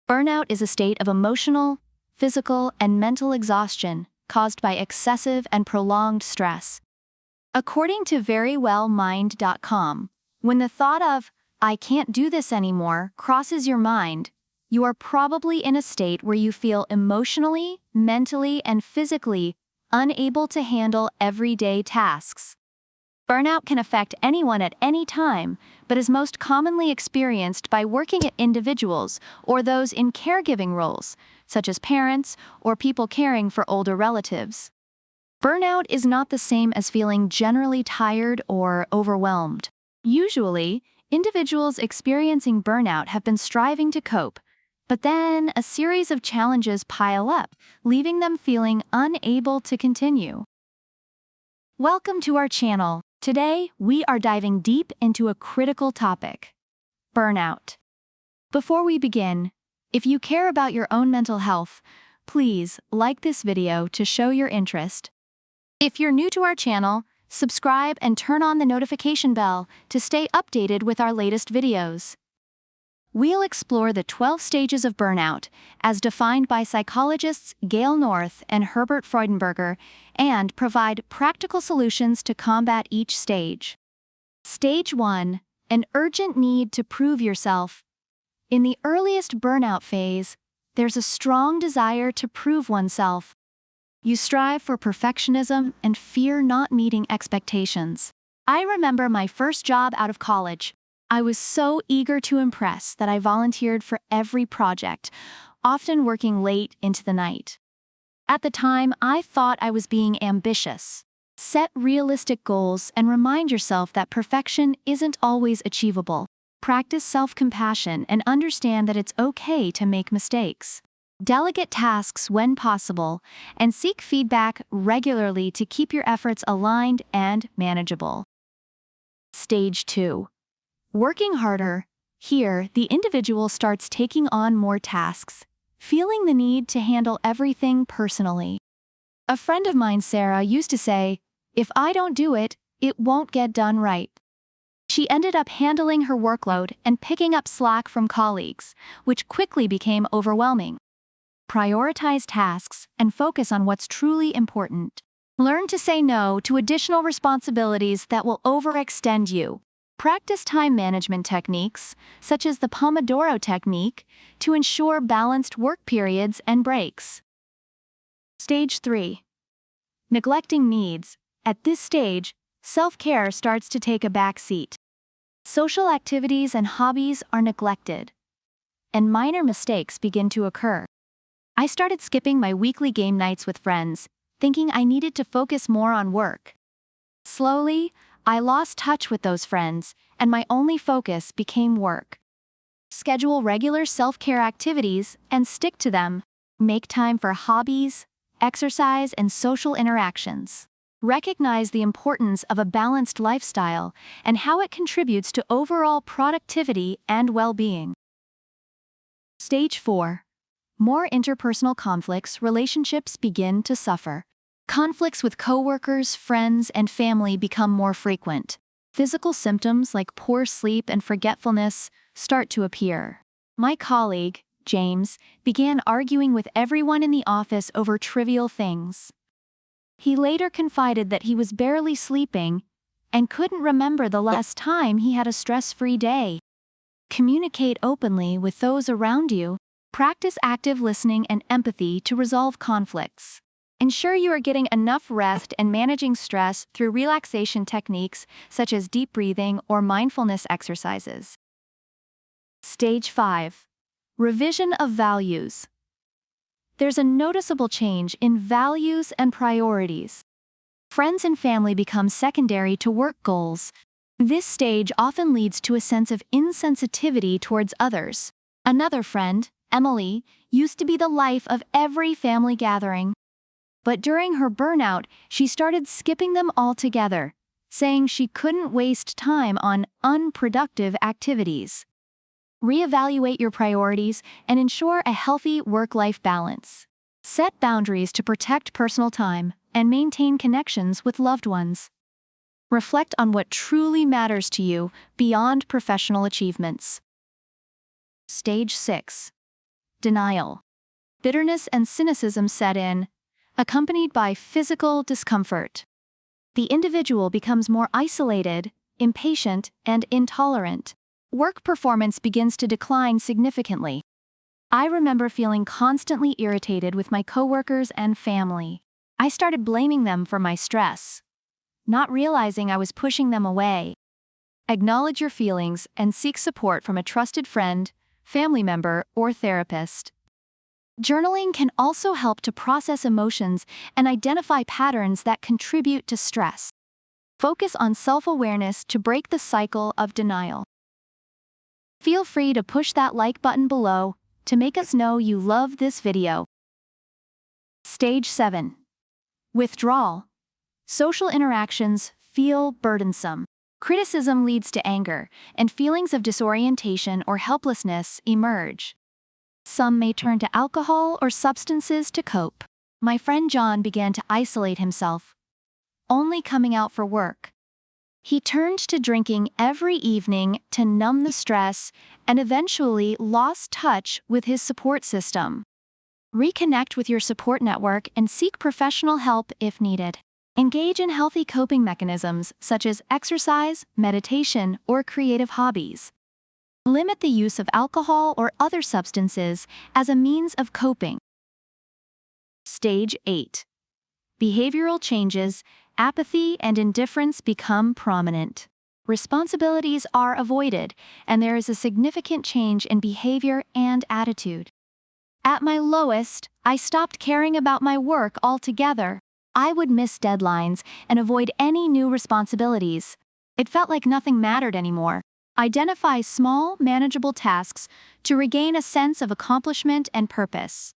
Burnout is a state of emotional, physical, and mental exhaustion caused by excessive and prolonged stress. According to verywellmind.com, when the thought of, "I can't do this anymore," crosses your mind, you are probably in a state where you feel emotionally, mentally, and physically unable to handle everyday tasks. Burnout can affect anyone at any time, but is most commonly experienced by working individuals or those in caregiving roles, such as parents or people caring for older relatives. Burnout is not the same as feeling generally tired or overwhelmed. Usually, individuals experiencing burnout have been striving to cope, but then a series of challenges pile up, leaving them feeling unable to continue. Welcome to our channel. Today, we are diving deep into a critical topic: burnout. Before we begin, if you care about your own mental health, please like this video to show your interest. If you're new to our channel, subscribe and turn on the notification bell to stay updated with our latest videos. We'll explore the 12 stages of burnout, as defined by psychologists Gail and Herbert Freudenberger, and provide practical solutions to combat each stage. Stage 1. An urgent need to prove yourself. In the earliest burnout phase, there's a strong desire to prove oneself. You strive for perfectionism and fear not meeting expectations. I remember my first job out of college. I was so eager to impress that I volunteered for every project, often working late into the night. At the time, I thought I was being ambitious. Set realistic goals and remind yourself that perfection isn't always achievable. Practice self-compassion and understand that it's okay to make mistakes. Delegate tasks when possible, and seek feedback regularly to keep your efforts aligned and manageable. Stage 2. Working harder. Here, the individual starts taking on more tasks, feeling the need to handle everything personally. A friend of mine, Sarah, used to say, "If I don't do it, it won't get done right." She ended up handling her workload and picking up slack from colleagues, which quickly became overwhelming. Prioritize tasks and focus on what's truly important. Learn to say no to additional responsibilities that will overextend you. Practice time management techniques, such as the Pomodoro technique, to ensure balanced work periods and breaks. Stage 3. Neglecting needs. At this stage, self-care starts to take a back seat. Social activities and hobbies are neglected, and minor mistakes begin to occur. I started skipping my weekly game nights with friends, thinking I needed to focus more on work. Slowly, I lost touch with those friends, and my only focus became work. Schedule regular self-care activities and stick to them. Make time for hobbies, exercise, and social interactions. Recognize the importance of a balanced lifestyle and how it contributes to overall productivity and well-being. Stage 4. More interpersonal conflicts. Relationships begin to suffer. Conflicts with coworkers, friends, and family become more frequent. Physical symptoms like poor sleep and forgetfulness start to appear. My colleague, James, began arguing with everyone in the office over trivial things. He later confided that he was barely sleeping and couldn't remember the last time he had a stress-free day. Communicate openly with those around you. Practice active listening and empathy to resolve conflicts. Ensure you are getting enough rest and managing stress through relaxation techniques such as deep breathing or mindfulness exercises. Stage 5. Revision of values. There's a noticeable change in values and priorities. Friends and family become secondary to work goals. This stage often leads to a sense of insensitivity towards others. Another friend, Emily, used to be the life of every family gathering. But during her burnout, she started skipping them altogether, saying she couldn't waste time on unproductive activities. Reevaluate your priorities and ensure a healthy work-life balance. Set boundaries to protect personal time and maintain connections with loved ones. Reflect on what truly matters to you beyond professional achievements. Stage 6. denial. Bitterness and cynicism set in, accompanied by physical discomfort. The individual becomes more isolated, impatient, and intolerant. Work performance begins to decline significantly. I remember feeling constantly irritated with my coworkers and family. I started blaming them for my stress, not realizing I was pushing them away. Acknowledge your feelings and seek support from a trusted friend, family member, or therapist. Journaling can also help to process emotions and identify patterns that contribute to stress. Focus on self-awareness to break the cycle of denial. Feel free to push that like button below to make us know you love this video. Stage 7. Withdrawal. Social interactions feel burdensome. Criticism leads to anger, and feelings of disorientation or helplessness emerge. Some may turn to alcohol or substances to cope. My friend John began to isolate himself, only coming out for work. He turned to drinking every evening to numb the stress and eventually lost touch with his support system. Reconnect with your support network and seek professional help if needed. Engage in healthy coping mechanisms such as exercise, meditation, or creative hobbies. Limit the use of alcohol or other substances as a means of coping. Stage 8. Behavioral changes, apathy and indifference become prominent. Responsibilities are avoided, and there is a significant change in behavior and attitude. At my lowest, I stopped caring about my work altogether. I would miss deadlines and avoid any new responsibilities. It felt like nothing mattered anymore. Identify small, manageable tasks to regain a sense of accomplishment and purpose.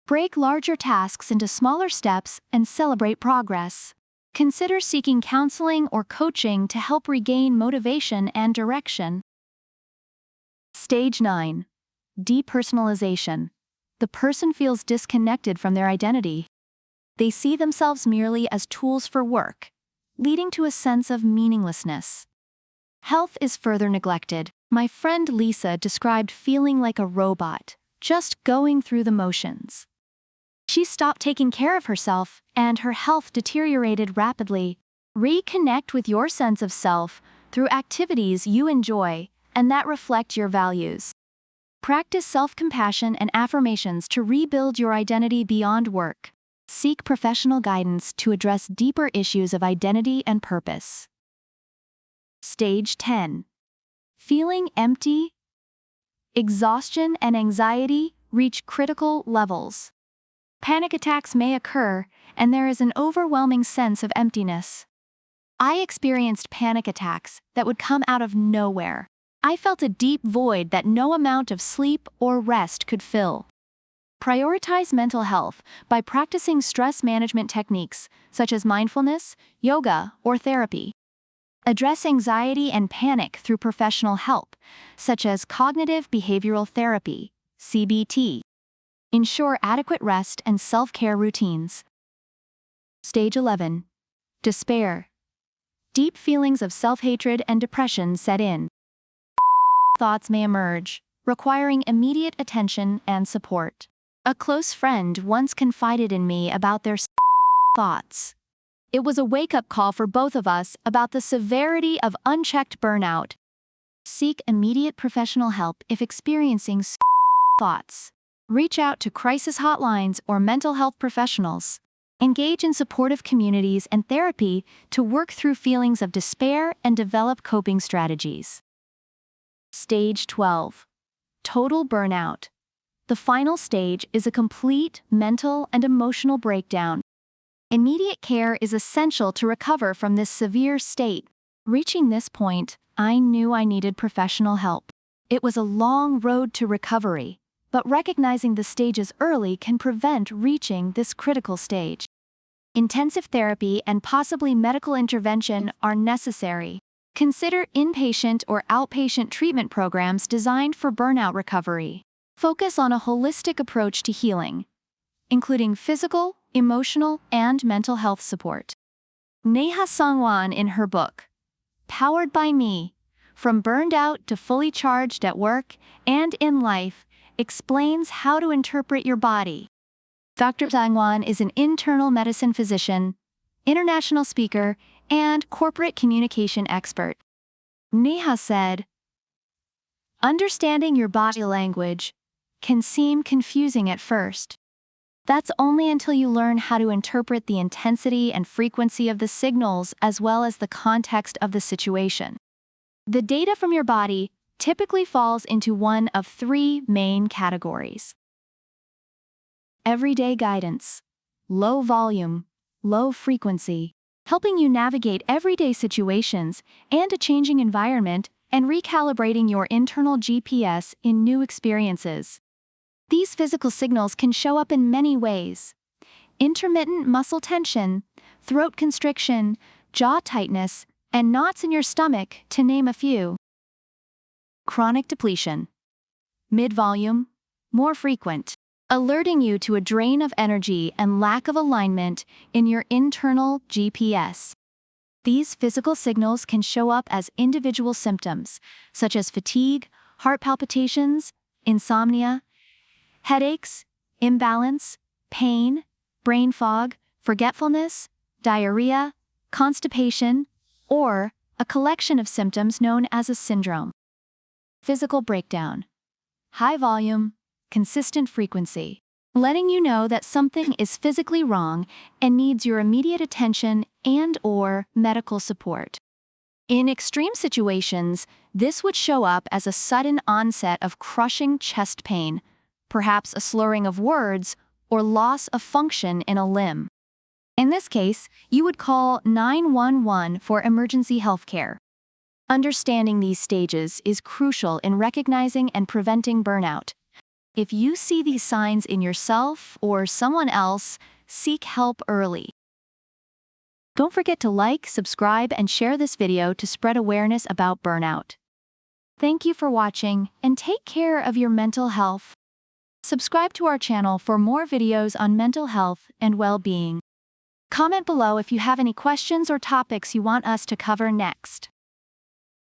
Break larger tasks into smaller steps and celebrate progress. Consider seeking counseling or coaching to help regain motivation and direction. Stage 9. Depersonalization. The person feels disconnected from their identity. They see themselves merely as tools for work, leading to a sense of meaninglessness. Health is further neglected. My friend Lisa described feeling like a robot, just going through the motions. She stopped taking care of herself, and her health deteriorated rapidly. Reconnect with your sense of self through activities you enjoy and that reflect your values. Practice self-compassion and affirmations to rebuild your identity beyond work. Seek professional guidance to address deeper issues of identity and purpose. Stage 10. Feeling empty. Exhaustion and anxiety reach critical levels. Panic attacks may occur, and there is an overwhelming sense of emptiness. I experienced panic attacks that would come out of nowhere. I felt a deep void that no amount of sleep or rest could fill. Prioritize mental health by practicing stress management techniques such as mindfulness, yoga, or therapy. Address anxiety and panic through professional help, such as cognitive behavioral therapy, CBT. Ensure adequate rest and self-care routines. Stage 11. Despair. Deep feelings of self-hatred and depression set in. Thoughts may emerge, requiring immediate attention and support. A close friend once confided in me about their thoughts. It was a wake-up call for both of us about the severity of unchecked burnout. Seek immediate professional help if experiencing thoughts. Reach out to crisis hotlines or mental health professionals. Engage in supportive communities and therapy to work through feelings of despair and develop coping strategies. Stage 12. Total burnout. The final stage is a complete mental and emotional breakdown. Immediate care is essential to recover from this severe state. Reaching this point, I knew I needed professional help. It was a long road to recovery, but recognizing the stages early can prevent reaching this critical stage. Intensive therapy and possibly medical intervention are necessary. Consider inpatient or outpatient treatment programs designed for burnout recovery. Focus on a holistic approach to healing, including physical, emotional, and mental health support. Neha Sangwan in her book, Powered by Me, From Burned Out to Fully Charged at Work and in Life, explains how to interpret your body. Dr. Sangwan is an internal medicine physician, international speaker, and corporate communication expert. Neha said, "Understanding your body language can seem confusing at first. That's only until you learn how to interpret the intensity and frequency of the signals as well as the context of the situation. The data from your body typically falls into one of three main categories: everyday guidance, low volume, low frequency, helping you navigate everyday situations and a changing environment and recalibrating your internal GPS in new experiences. These physical signals can show up in many ways: intermittent muscle tension, throat constriction, jaw tightness, and knots in your stomach, to name a few. Chronic depletion, mid-volume, more frequent, alerting you to a drain of energy and lack of alignment in your internal GPS. These physical signals can show up as individual symptoms, such as fatigue, heart palpitations, insomnia, headaches, imbalance, pain, brain fog, forgetfulness, diarrhea, constipation, or a collection of symptoms known as a syndrome. Physical breakdown, high volume, consistent frequency, letting you know that something is physically wrong and needs your immediate attention and/or medical support. In extreme situations, this would show up as a sudden onset of crushing chest pain, perhaps a slurring of words, or loss of function in a limb. In this case, you would call 911 for emergency healthcare. Understanding these stages is crucial in recognizing and preventing burnout. If you see these signs in yourself or someone else, seek help early. Don't forget to like, subscribe, and share this video to spread awareness about burnout. Thank you for watching, and take care of your mental health. Subscribe to our channel for more videos on mental health and well-being. Comment below if you have any questions or topics you want us to cover next.